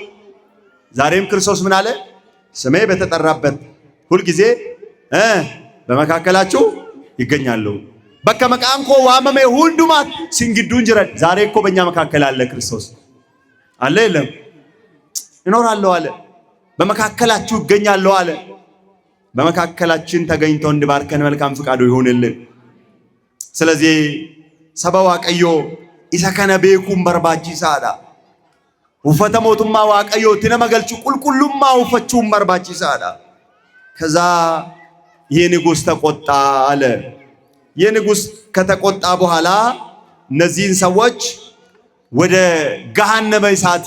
ዛሬም ክርስቶስ ምን አለ? ስሜ በተጠራበት ሁሉ ጊዜ በመካከላችሁ ይገኛሉ። በከ መቃንኮ ዋመሜ ሁንዱማት ሲንግዱን ጅረን ዛሬ እኮ በእኛ መካከል አለ ክርስቶስ አለ። የለም እኖራለሁ አለ። በመካከላችሁ ይገኛለሁ አለ። በመካከላችን ተገኝቶ እንዲባርከን መልካም ፍቃዱ ይሁንልን። ስለዚህ ሰባ ዋቀዮ ኢሰከነ ቤኩን በርባቺሳዳ ውፈተ ሞቱማ ዋቀዮ ትነመገልቹ ቁልቁሉማ ውፈቹን በርባቺሳዳ። ከዛ የንጉስ ተቆጣ አለ። የንጉስ ከተቆጣ በኋላ እነዚህን ሰዎች ወደ ገሃነመ እሳት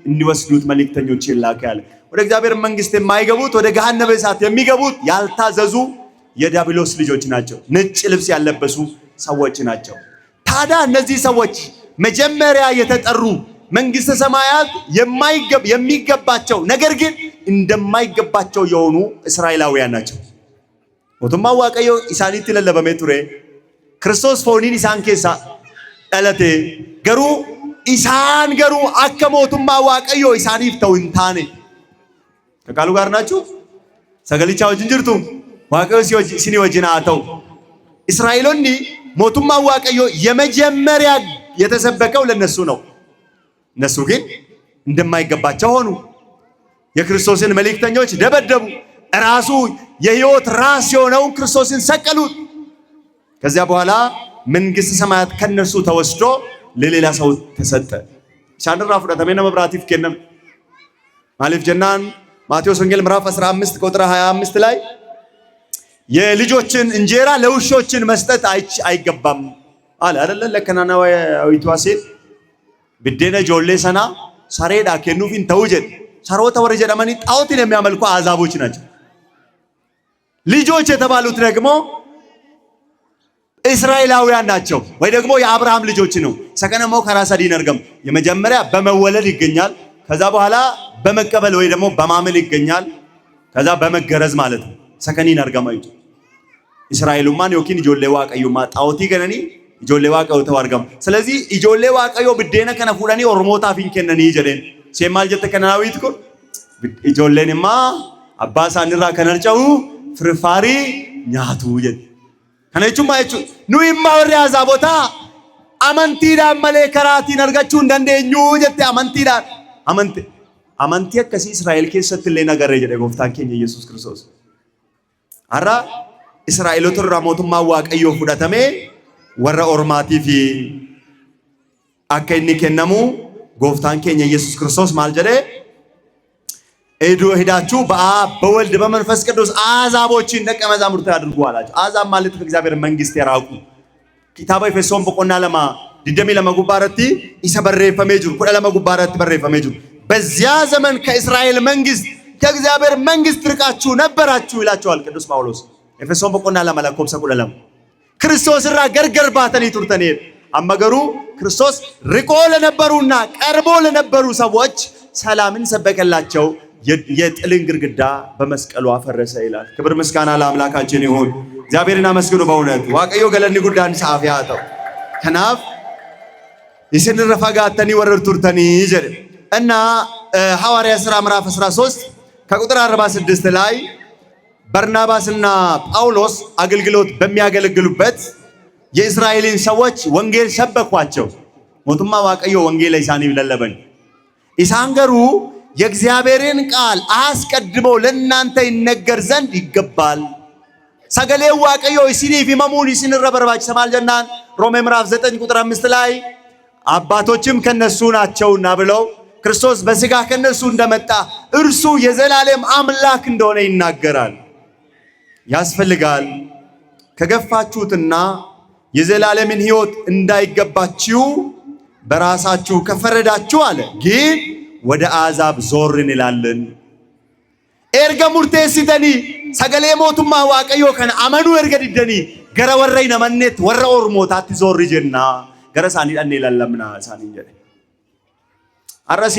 እንዲወስዱት መልእክተኞች ይላካል። ወደ እግዚአብሔር መንግስት የማይገቡት ወደ ገሃነመ እሳት የሚገቡት ያልታዘዙ የዲያብሎስ ልጆች ናቸው። ነጭ ልብስ ያለበሱ ሰዎች ናቸው። ታዲያ እነዚህ ሰዎች መጀመሪያ የተጠሩ መንግስተ ሰማያት የሚገባቸው ነገር ግን እንደማይገባቸው የሆኑ እስራኤላውያን ናቸው። ሞቱማ ዋቀዮ ኢሳኒት ለለበሜ ቱሬ ክርስቶስ ፎኒን ኢሳን ኬሳ ዳለቴ ገሩ ኢሳን ገሩ አከ ሞቱማ ዋቀዮ ኢሳኒፍ ተው እንታኔ ከቃሉ ጋር ናችሁ። ሰገሊቻ ወጅን ጅርቱ ዋቀዮ ሲኒ ወጅና አተው እስራኤሎኒ ሞቱማ ዋቀዮ የመጀመሪያ የተሰበከው ለነሱ ነው። እነሱ ግን እንደማይገባቸው ሆኑ። የክርስቶስን መልእክተኞች ደበደቡ። ራሱ የሕይወት ራስ የሆነውን ክርስቶስን ሰቀሉት። ከዚያ በኋላ መንግስተ ሰማያት ከነሱ ተወስዶ ለሌላ ሰው ተሰጠ። ሻንድራ ፍዳተመነ መብራቲፍ ከነም ማለፍ ጀናን ማቴዎስ ወንጌል ምዕራፍ 15 ቁጥር 25 ላይ የልጆችን እንጀራ ለውሾችን መስጠት አይገባም አለ አይደለ? ለከናናዊቷ ሴት ብዴነ ጆሌ ሰና ሰሬዳ ከኑፊን ተውጀት ሰሮተ ወረጀ ደማኒ ጣዖትን የሚያመልኩ አዛቦች ናቸው። ልጆች የተባሉት ደግሞ እስራኤላውያን ናቸው ወይ ደግሞ የአብርሃም ልጆች ነው። ሰከነሞ ከራሳ ዲነርገም የመጀመሪያ በመወለድ ይገኛል። ከዛ በኋላ በመቀበል ወይ ደግሞ በማመል ይገኛል። ከዛ በመገረዝ ማለት ነው። ሰከኒን አርገማዩ እስራኤሉማን ዮኪን ጆሌ ዋቀዩማ ጣዖቲ ገነኒ ጆሌ ዋቀዩ ተዋርገም። ስለዚህ ጆሌ ዋቀዩ ብዴነ ከነ ፉዳኒ ኦሮሞታ ፊንከነኒ ጀደን ሴማል ጀተ ከናዊት ኮ ጆሌንማ አባሳንራ ከነርጨው ፍርፋሪ ኛቱ ጀት ከነቹማ እቹ ኑይማ ወሪ አዛቦታ አመንቲዳ መሌ ከራቲን አርጋቹ እንደንደኙ ጀት አመንቲዳ አመንቲ ከሲ እስራኤል ከሰት ለነገር ጀደ ጎፍታን ከኝ ኢየሱስ ክርስቶስ አራ እስራኤሎቱ ራሞቱማ ዋቀዮ ፉዳተሜ ወረ ኦርማቲ ፊ አከኒ ከነሙ ጎፍታን ከኝ ኢየሱስ ክርስቶስ ማልጀደ ኤዶ ሄዳችሁ በአብ በወልድ በመንፈስ ቅዱስ አሕዛቦችን ደቀ መዛሙርት አድርጉ አላቸው። አሕዛብ ማለት ከእግዚአብሔር መንግስት የራቁ ኪታባ ኤፌሶን በቆና ለማ ዲደሚ ለመጉባረቲ ይሰበረፈ ሜጁር ኩለ ለመጉባረቲ በረፈ ሜጁር በዚያ ዘመን ከእስራኤል መንግስት ከእግዚአብሔር መንግስት ርቃችሁ ነበራችሁ ይላቸዋል ቅዱስ ጳውሎስ ኤፌሶን በቆና ለማ ለኮብሰ ኩለለም ክርስቶስ ራ ገርገር ባተን ይቱርተን አመገሩ ክርስቶስ ርቆ ለነበሩና ቀርቦ ለነበሩ ሰዎች ሰላምን ሰበከላቸው። የጥልን ግርግዳ በመስቀሉ አፈረሰ ይላል። ክብር ምስጋና ለአምላካችን ይሁን። እግዚአብሔርን አመስግኑ። በእውነት ዋቀዮ ገለኒ ጉዳን ሳፊያተው ከናፍ ይስንረፋጋተኒ ወረርቱርተኒ ይጀር እና ሐዋርያ ሥራ ምዕራፍ 13 ከቁጥር 46 ላይ በርናባስና ጳውሎስ አገልግሎት በሚያገለግሉበት የእስራኤልን ሰዎች ወንጌል ሰበኳቸው። ሞቱማ ዋቀዮ ወንጌል ኢሳኒ ለለበን ኢሳንገሩ የእግዚአብሔርን ቃል አስቀድሞ ለእናንተ ይነገር ዘንድ ይገባል። ሰገሌ ዋቀዮ ኢሲኒ ፊመሙን ኢሲን ረበርባች ሰማል ጀናን ሮሜ ምዕራፍ 9 ቁጥር 5 ላይ አባቶችም ከነሱ ናቸውና ብለው ክርስቶስ በሥጋ ከነሱ እንደመጣ እርሱ የዘላለም አምላክ እንደሆነ ይናገራል። ያስፈልጋል ከገፋችሁትና የዘላለምን ሕይወት እንዳይገባችሁ በራሳችሁ ከፈረዳችሁ አለ ግን ወደ አሕዛብ ዞር እንላለን። ኤርገ ሙርቴሲተኒ ሰገሌ ሞቱማ ዋቀዮ ከነ አመኑ ኤርገ ዲደኒ ገረ ወረይ ነመኔት ወረ ኦሮሞታት ዞር ጀና ገረ ሳኒ ዳኔ ለለምና ሳኒ ጀደ አረሲ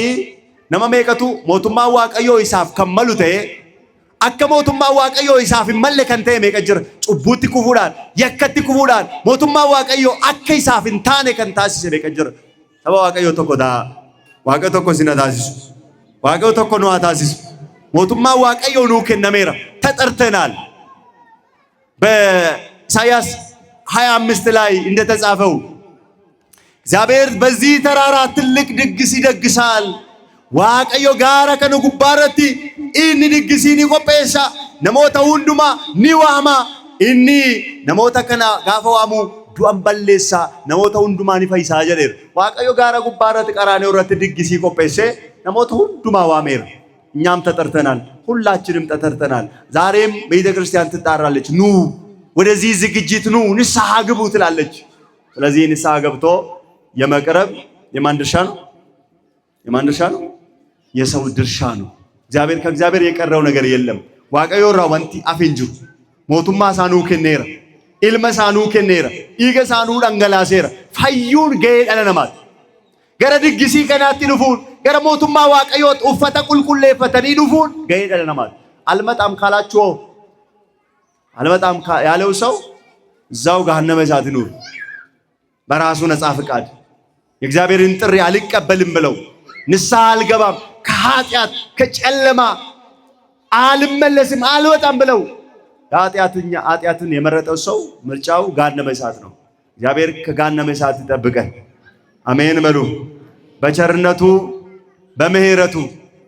ነመ ሜቀቱ ሞቱማ ዋቀዮ ኢሳፍ ከመሉተ አከ ሞቱማ ዋቀዮ ኢሳፍ መለከንተ ሜቀጅር ጩቡቲ ኩፉዳን የከቲ ኩፉዳን ሞቱማ ዋቀዮ አከ ኢሳፍ እንታኔ ከንታሲሰ ሜቀጅር ሰባ ዋቀዮ ተቆዳ ዋቀ ተኮ ሲነታሲስ ዋቀው ተኮ ነው አታሲስ ሞቱማ ዋቀዮ ነው ከነሜራ ተጠርተናል። በኢሳይያስ 25 ላይ እንደተጻፈው እግዚአብሔር በዚህ ተራራ ትልቅ ድግስ ይደግሳል። ዋቀዮ ጋራ ከነ ጉባረቲ ኢኒ ድግሲኒ ቆጴሳ ነሞታ ሁንዱማ ኒዋማ ኢኒ ነሞታ ከና ጋፈዋሙ ዱአን በሌሳ ነሞታ ሁንዱማኒ ፈይሳ ጀደር ዋቀዮ ጋራ ጉባረት ቀራኔ ወረት ድግሲ ቆጴሴ ነሞታ ሁንዱማ ዋሜር እኛም ተጠርተናል። ሁላችንም ተጠርተናል። ዛሬም ቤተክርስቲያን ትጣራለች። ኑ ወደዚህ ዝግጅት ኑ ንስሐ ግቡ ትላለች። ስለዚህ ንስሐ ገብቶ የመቅረብ የማን ድርሻ ነው? የማን ድርሻ ነው? የሰው ድርሻ ነው። እግዚአብሔር ከእግዚአብሔር የቀረው ነገር የለም። ዋቀዮ ራወንቲ አፍንጁ ሞቱማ ሳኑ ከኔራ ኢልመ ሳኑ ከኔራ ኢገ ሳኑ ዳንገላሴራ ፈዩን ገይ ዳለነማት gara diggisii kanaatti dhufuun gara mootummaa waaqayyoot uffata qulqulleeffatanii dhufuun gahee dhala namaati almaxaam ካላችሁ አልመጣም ያለው ሰው እዛው ገሃነመ እሳት ይኑር በራሱ ነፃ ፍቃድ የእግዚአብሔርን ጥሪ አልቀበልም ብለው ንስሐ አልገባም ከኃጢአት ከጨለማ አልመለስም አልወጣም ብለው ኃጢአትን የመረጠው ሰው ምርጫው ገሃነመ እሳት ነው። እግዚአብሔር ከገሃነመ እሳት ይጠብቀን። አሜን በሉ። በቸርነቱ በምህረቱ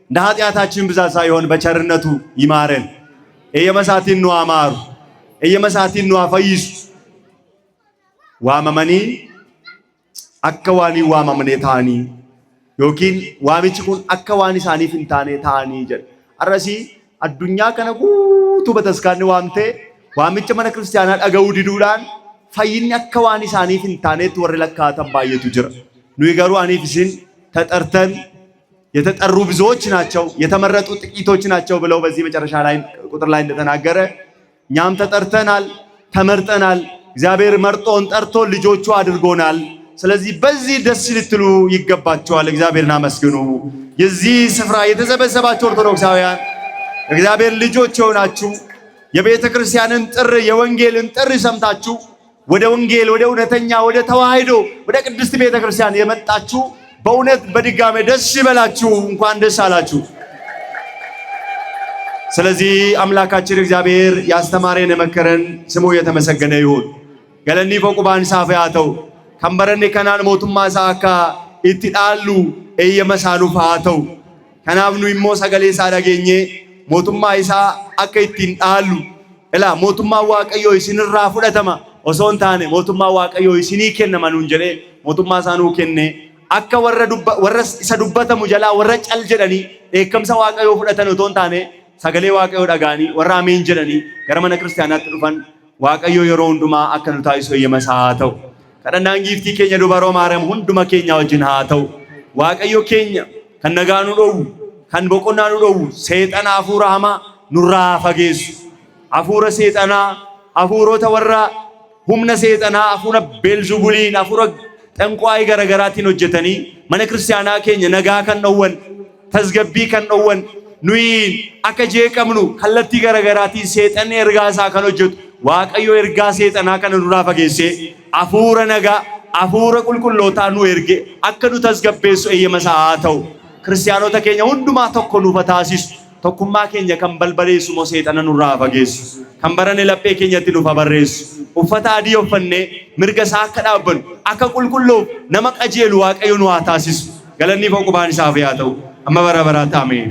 እንደ ኃጢአታችን ብዛት ሳይሆን በቸርነቱ ይማረን። እየመሳቲን ነው አማሩ እየመሳቲን ነው አፈይሱ ዋመመኒ አከዋኒ ዋመመኔ ታኒ ዮኪን ዋሚችኩን አከዋኒ ሳኒ ፍንታኔ ታኒ ጀ አረሲ አዱኛ ከነጉቱ በተስካኒ ዋምቴ ዋሚች መነ ክርስቲያና ዳገው ዲዱዳን ፈይኒ አከዋኒ ሳኒ ፍንታኔ ወር ለካተም ባየቱ ጅራ ኑይገሩ አኒፍሲን ተጠርተን የተጠሩ ብዙዎች ናቸው የተመረጡ ጥቂቶች ናቸው ብለው በዚህ መጨረሻ ላይ ቁጥር ላይ እንደተናገረ እኛም ተጠርተናል ተመርጠናል እግዚአብሔር መርጦን ጠርቶ ልጆቹ አድርጎናል። ስለዚህ በዚህ ደስ ልትሉ ይገባቸዋል። እግዚአብሔርን አመስግኑ። የዚህ ስፍራ የተሰበሰባችሁ ኦርቶዶክሳውያን እግዚአብሔር ልጆች ሆናችሁ የቤተ ክርስቲያንን ጥሪ የወንጌልን ጥሪ ሰምታችሁ ወደ ወንጌል ወደ እውነተኛ ወደ ተዋህዶ ወደ ቅድስት ቤተ ክርስቲያን የመጣችሁ በእውነት በድጋሜ ደስ ይበላችሁ እንኳን ደስ አላችሁ። ስለዚህ አምላካችን እግዚአብሔር ያስተማረን የመከረን ስሙ የተመሰገነ ይሁን። ገለኒ ፎቁባን ሳፈያተው ከንበረኔ ከናን ሞቱማ ሳካ ኢትዳሉ እየመሳሉ ፋተው ከናብኑ ኢሞ ሰገሌ ሳዳገኘ ሞቱማ ኢሳ አከ ኢቲን ዳሉ እላ ሞቱማ ዋቀዮ ኢሲንራ ፉደተማ ኦሶን ታኔ ሞቱማ ዋቀዮ ኢሲኒ ከነማኑ እንጀሌ ሞቱማ ሳኑ ከነ akka warra isa dubbatamu jala warra cal jedhani eekamsa waaqayyoo fudhatan utuu hin taane sagalee waaqayyoo dhagaanii warra ameen jedhanii gara mana kiristaanaatti dhufan waaqayyoo yeroo hundumaa akka nu taasisu eeyyamasaa haa ta'u. Kadhannaan giiftii keenya dubaroo Maariyaam hunduma keenya wajjin haa ta'u. Waaqayyoo keenya kan nagaa nu dhowwu kan boqonnaa nu dhowwu seexana hafuura hamaa nurraa fageessu. Hafuura seexanaa hafuurota warra humna seexanaa hafuura beelzubuliin hafuura ጠንቋይ ገረገራቲን ሆጀተኒ ማነ ክርስቲያና ኬኛ ነጋ ከነወን ተዝገቢ ከነወን ኑይን አከጄ ቀምኑ ከለቲ ገረገራቲ ሰይጣን እርጋሳ ከነጀቱ ዋቀዮ እርጋ ሰይጣና ከነኑራ ፈገሴ አፉረ ነጋ አፉረ ቁልቁሎታ ኑ እርጌ አከኑ ተዝገበሱ እየመሳአተው ክርስቲያኖተ ኬኛ ሁንዱማ ተኮኑ ፈታሲስ ተኩማ ኬኛ ከንበልበሌሱ ሞ ሰይጣን ኑራ ፈገሱ ከንበረኔ ለጴ ኬኛቲ ኑ ፈበሬሱ uffata adii uffanne mirga isaa akka dhaabbannu akka qulqulloof nama qajeelu waaqayyo nu haa taasisu. Galanni foqubaan isaaf yaa ta'u amma bara baraatti ameen.